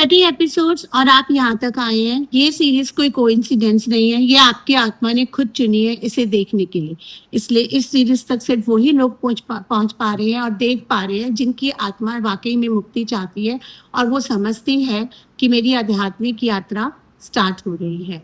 30 episodes और आप यहाँ तक आए हैं। ये सीरीज कोई कोइंसिडेंस नहीं है, ये आपकी आत्मा ने खुद चुनी है इसे देखने के लिए। इसलिए इस सीरीज तक सिर्फ वही लोग पहुंच पा रहे हैं और देख पा रहे हैं जिनकी आत्मा वाकई में मुक्ति चाहती है और वो समझती है कि मेरी आध्यात्मिक यात्रा स्टार्ट हो रही है।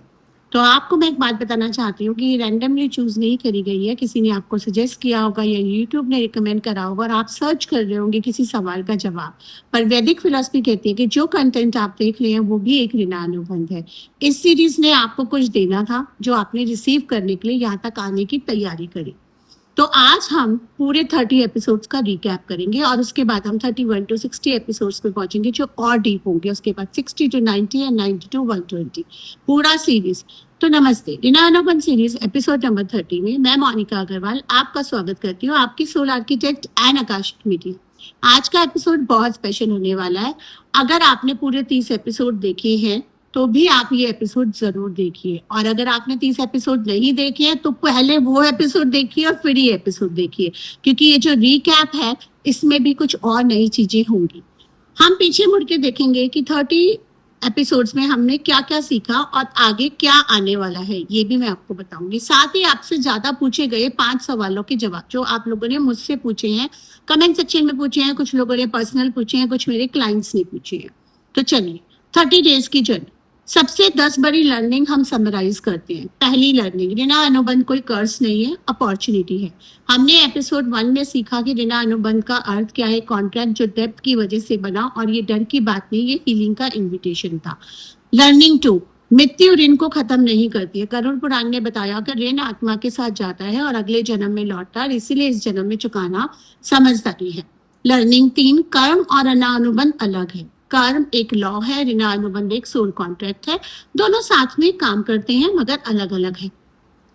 तो आपको मैं एक बात बताना चाहती हूँ कि ये रैंडमली चूज नहीं करी गई है, किसी ने आपको सजेस्ट किया होगा या यूट्यूब ने रिकमेंड करा होगा और आप सर्च कर रहे होंगे किसी सवाल का जवाब। पर वैदिक फिलॉसफी कहती है कि जो कंटेंट आप देख रहे हैं वो भी एक ऋणानुबंध है। इस सीरीज ने आपको कुछ देना था जो आपने रिसीव करने के लिए यहाँ तक आने की तैयारी करी। तो आज हम पूरे 30 एपिसोड्स का रिकैप करेंगे और उसके बाद हम 31 to 60 एपिसोड्स पे पहुंचेंगे जो और डीप होंगे। उसके बाद 60 to 90 एंड 90 to 120 पूरा सीरीज। तो नमस्ते, ऋणानुबंध सीरीज एपिसोड नंबर 30 में मैं मोनिका अग्रवाल आपका स्वागत करती हूँ, आपकी soul architect and akashic media. आज का एपिसोड बहुत स्पेशल होने वाला है। अगर आपने पूरे 30 एपिसोड देखे हैं तो भी आप ये एपिसोड जरूर देखिए, और अगर आपने 30 एपिसोड नहीं देखे हैं तो पहले वो एपिसोड देखिए और फिर ये एपिसोड देखिए, क्योंकि ये जो रिकैप है इसमें भी कुछ और नई चीजें होंगी। हम पीछे मुड़ के देखेंगे कि 30 एपिसोड्स में हमने क्या क्या सीखा और आगे क्या आने वाला है, ये भी मैं आपको बताऊंगी। साथ ही आपसे ज्यादा पूछे गए 5 सवालों के जवाब जो आप लोगों ने मुझसे पूछे हैं, कमेंट सेक्शन में पूछे हैं, कुछ लोगों ने पर्सनल पूछे हैं, कुछ मेरे क्लाइंट्स ने पूछे हैं। तो चलिए 30 डेज की जर्नी। सबसे 10 बड़ी लर्निंग हम समराइज करते हैं। पहली लर्निंग, ऋणानुबंध कोई कर्स नहीं है, अपॉर्चुनिटी है। हमने एपिसोड 1 में सीखा कि ऋणानुबंध का अर्थ क्या है, कॉन्ट्रैक्ट जो डेप्थ की वजह से बना, और ये डर की बात नहीं, ये हीलिंग का इन्विटेशन था। लर्निंग 2, मृत्यु ऋण को खत्म नहीं करती है। करुण पुराण ने बताया कि ऋण आत्मा के साथ जाता है और अगले जन्म में लौटता है, इसीलिए इस जन्म में चुकाना समझदारी है। लर्निंग 3, कर्म और ऋणानुबंध अलग है। कर्म एक लॉ है, ऋणानुबंध एक सोल कॉन्ट्रैक्ट है। दोनों साथ में काम करते हैं मगर अलग अलग है।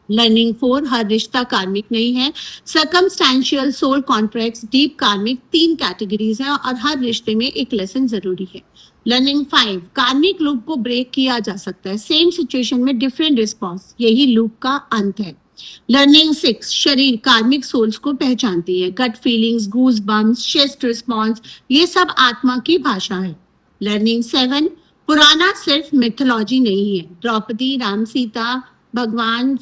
लर्निंग 4, हर रिश्ता कार्मिक नहीं है। सर्कमस्टेंशियल, सोल कॉन्ट्रैक्ट्स, डीप कार्मिक, 3 कैटेगरीज हैं और हर रिश्ते में एक लेसन जरूरी है। लर्निंग 5, कार्मिक लूप को ब्रेक किया जा सकता है, सेम सिचुएशन में डिफरेंट रिस्पॉन्स, यही लूप का अंत है। लर्निंग 6, शरीर कार्मिक सोल्स को पहचानती है, gut feelings, goosebumps, chest response, ये सब आत्मा की भाषा है। लर्निंग 7, पुराना सिर्फ मिथोलॉजी नहीं है। द्रौपदी, राम सीता, भगवान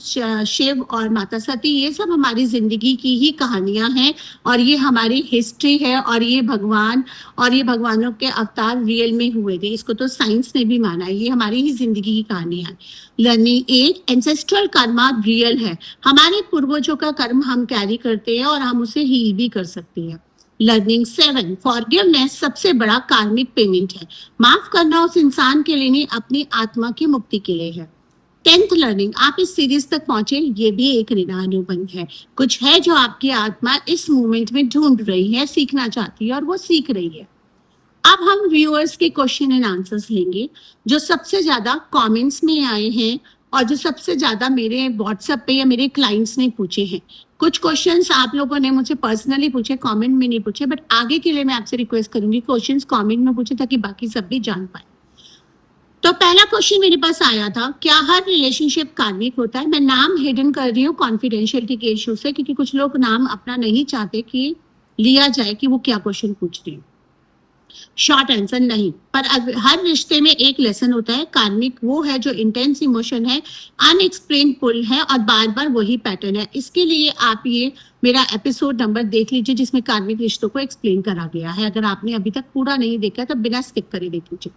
शिव और माता सती, ये सब हमारी जिंदगी की ही कहानियां हैं और ये हमारी हिस्ट्री है, और ये भगवान और ये भगवानों के अवतार रियल में हुए थे। इसको तो साइंस ने भी माना है, ये हमारी ही जिंदगी की कहानी है। लर्निंग 8, एंसेस्ट्रल कर्मा रियल है। हमारे पूर्वजों का कर्म हम कैरी करते हैं और हम उसे हील भी कर सकते हैं। लर्निंग 7, फॉरगिवनेस सबसे बड़ा कार्मिक पेमेंट है। माफ करना उस इंसान के लिए नहीं, अपनी आत्मा की मुक्ति के लिए है। 10th लर्निंग, आप इस सीरीज तक पहुंचे, ये भी एक ऋणानुबंध है। कुछ है जो आपकी आत्मा इस मोमेंट में ढूंढ रही है, सीखना चाहती है और वो सीख रही है। अब हम व्यूअर्स के क्वेश्चन एंड आंसर्स लेंगे जो सबसे ज्यादा कमेंट्स में आए हैं और जो सबसे ज्यादा मेरे व्हाट्सएप पे या मेरे क्लाइंट्स ने पूछे हैं। कुछ क्वेश्चंस आप लोगों ने मुझे पर्सनली पूछे, कमेंट में नहीं पूछे, बट आगे के लिए मैं आपसे रिक्वेस्ट करूंगी क्वेश्चंस कमेंट में पूछे ताकि बाकी सब भी जान पाए। तो पहला क्वेश्चन मेरे पास आया था, क्या हर रिलेशनशिप कार्मिक होता है? मैं नाम हिडन कर रही हूँ कॉन्फिडेंशियलिटी के इशू से, क्योंकि कुछ लोग नाम अपना नहीं चाहते कि लिया जाए कि वो क्या क्वेश्चन पूछ रहे हैं। शॉर्ट आंसर नहीं, पर हर रिश्ते में एक लेसन होता है। कार्मिक वो है जो इंटेंस इमोशन है, अनएक्सप्लेन पुल है और बार बार वही पैटर्न है। इसके लिए आप ये मेरा एपिसोड नंबर देख लीजिए जिसमें कार्मिक रिश्तों को एक्सप्लेन करा गया है। अगर आपने अभी तक पूरा नहीं देखा तो बिना स्किप करे देख लीजिए।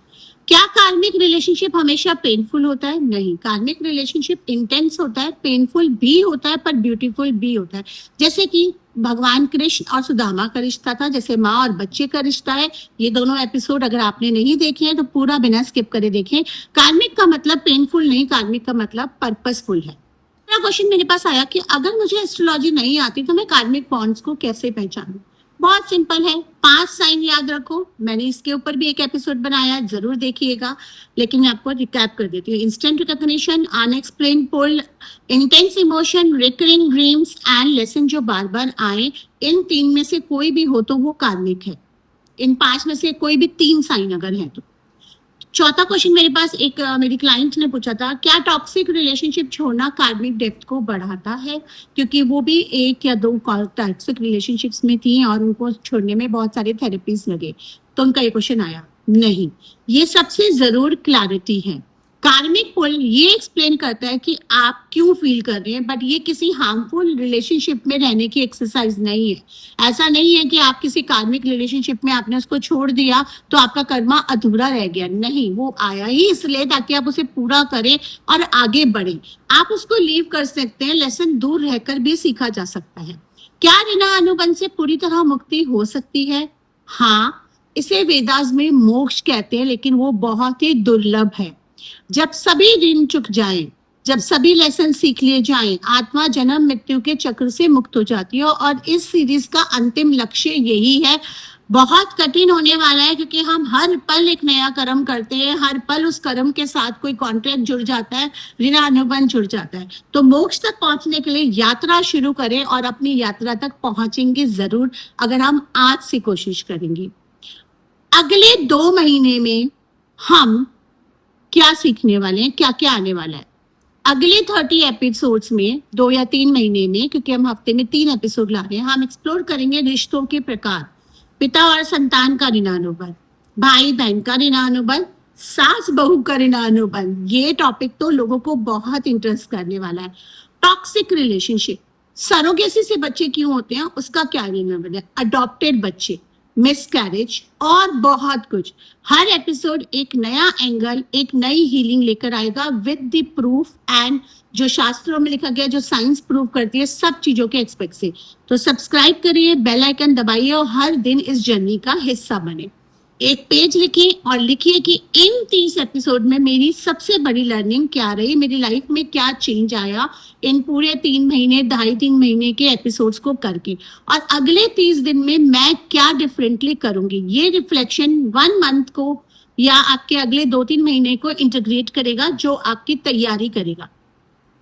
क्या कार्मिक रिलेशनशिप हमेशा पेनफुल होता है? नहीं, कार्मिक रिलेशनशिप इंटेंस होता है, पेनफुल भी होता है, पर ब्यूटीफुल भी होता है। जैसे कि भगवान कृष्ण और सुदामा का रिश्ता था, जैसे माँ और बच्चे का रिश्ता है। ये दोनों एपिसोड अगर आपने नहीं देखे हैं तो पूरा बिना स्किप करे देखें। कार्मिक का मतलब पेनफुल नहीं, कार्मिक का मतलब पर्पसफुल है। मेरा क्वेश्चन मेरे पास आया कि अगर मुझे एस्ट्रोलॉजी नहीं आती तो मैं कार्मिक बॉन्ड्स को कैसे पहचानूं? बहुत सिंपल है, 5 साइन याद रखो। मैंने इसके ऊपर भी एक एपिसोड बनाया है, जरूर देखिएगा, लेकिन मैं आपको रिकैप कर देती हूँ। Instant recognition, unexplained pull, intense emotion, recurring dreams and lesson जो बार बार आए। इन 3 में से कोई भी हो तो वो कार्मिक है। इन 5 में से कोई भी 3 साइन अगर है तो। चौथा क्वेश्चन मेरे पास एक मेरी क्लाइंट ने पूछा था, क्या टॉक्सिक रिलेशनशिप छोड़ना कार्मिक डेप्थ को बढ़ाता है? क्योंकि वो भी 1 या 2 टॉक्सिक रिलेशनशिप्स में थी और उनको छोड़ने में बहुत सारे थेरेपीज लगे, तो उनका ये क्वेश्चन आया। नहीं, ये सबसे जरूर क्लैरिटी है। कार्मिक पुल ये एक्सप्लेन करता है कि आप क्यों फील कर रहे हैं, बट ये किसी हार्मफुल रिलेशनशिप में रहने की एक्सरसाइज नहीं है। ऐसा नहीं है कि आप किसी कार्मिक रिलेशनशिप में आपने उसको छोड़ दिया तो आपका कर्मा अधूरा रह गया। नहीं, वो आया ही इसलिए ताकि आप उसे पूरा करें और आगे बढ़े। आप उसको लीव कर सकते हैं, लेसन दूर रहकर भी सीखा जा सकता है। क्या ऋण अनुबंध से पूरी तरह मुक्ति हो सकती है? हाँ, इसे वेदास में मोक्ष कहते हैं, लेकिन वो बहुत ही दुर्लभ है। जब सभी ऋण चुक जाएं, जब सभी लेसन सीख लिए जाएं, आत्मा जन्म मृत्यु के चक्र से मुक्त हो जाती है। और इस सीरीज का अंतिम लक्ष्य यही है। बहुत कठिन होने वाला है, क्योंकि हम हर पल एक नया कर्म करते हैं, हर पल उस कर्म के साथ कोई कॉन्ट्रैक्ट जुड़ जाता है, ऋण अनुबंध जुड़ जाता है। तो मोक्ष तक पहुंचने के लिए यात्रा शुरू करें, और अपनी यात्रा तक पहुंचेंगे जरूर अगर हम आज से कोशिश करेंगे। अगले 2 महीने में हम क्या सीखने वाले हैं, क्या क्या आने वाला है? अगले 30 एपिसोड्स में 2 या 3 महीने में, क्योंकि हम हफ्ते में 3 एपिसोड ला रहे हैं, हम एक्सप्लोर करेंगे रिश्तों के प्रकार, पिता और संतान का ऋणानुबंध, भाई बहन का ऋणानुबंध, सास बहू का ऋणानुबंध। ये टॉपिक तो लोगों को बहुत इंटरेस्ट करने वाला है। टॉक्सिक रिलेशनशिप, सरोगेसी से बच्चे क्यों होते हैं, उसका क्या ऋणानुबंध है, अडॉप्टेड बच्चे, मिसकैरेज और बहुत कुछ। हर एपिसोड एक नया एंगल, एक नई हीलिंग लेकर आएगा विद द प्रूफ एंड जो शास्त्रों में लिखा गया, जो साइंस प्रूव करती है सब चीजों के एक्सपेक्ट से। तो सब्सक्राइब करिए, बेल आइकन दबाइए और हर दिन इस जर्नी का हिस्सा बने। एक पेज लिखिए और लिखिए कि इन 30 एपिसोड में मेरी सबसे बड़ी लर्निंग क्या रही, मेरी लाइफ में क्या चेंज आया इन पूरे 3 महीने, 2.5-3 महीने के एपिसोड्स को करके, और अगले 30 दिन में मैं क्या डिफरेंटली करूंगी। ये रिफ्लेक्शन 1 मंथ को या आपके अगले 2-3 महीने को इंटीग्रेट करेगा, जो आपकी तैयारी करेगा।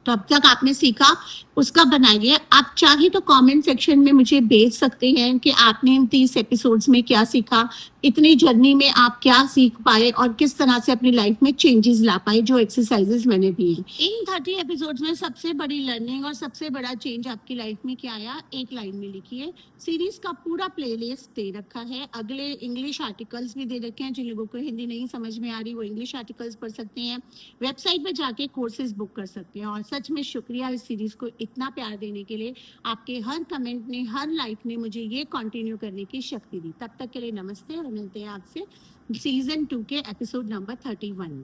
तो अब तक आपने सीखा उसका बनाइए। आप चाहे तो कमेंट सेक्शन में मुझे भेज सकते हैं कि आपने इन 30 एपिसोड्स में क्या सीखा, इतनी जर्नी में आप क्या सीख पाए और किस तरह से अपनी लाइफ में चेंजेस ला पाए, जो एक्सरसाइजेस मैंने दिए। इन 30 एपिसोड्स में सबसे बड़ी लर्निंग और सबसे बड़ा चेंज आपकी लाइफ में क्या आया, एक लाइन में लिखिए। सीरीज का पूरा प्लेलिस्ट दे रखा है, अगले इंग्लिश आर्टिकल्स भी दे रखे हैं। जिन लोगों को हिंदी नहीं समझ में आ रही वो इंग्लिश आर्टिकल्स पढ़ सकते हैं, वेबसाइट पर जाके कोर्सेज बुक कर सकते हैं। और सच में शुक्रिया इस सीरीज को इतना प्यार देने के लिए। आपके हर कमेंट ने, हर लाइक ने मुझे ये कंटिन्यू करने की शक्ति दी। तब तक के लिए नमस्ते, और मिलते हैं आपसे सीजन 2 के एपिसोड नंबर 31 में।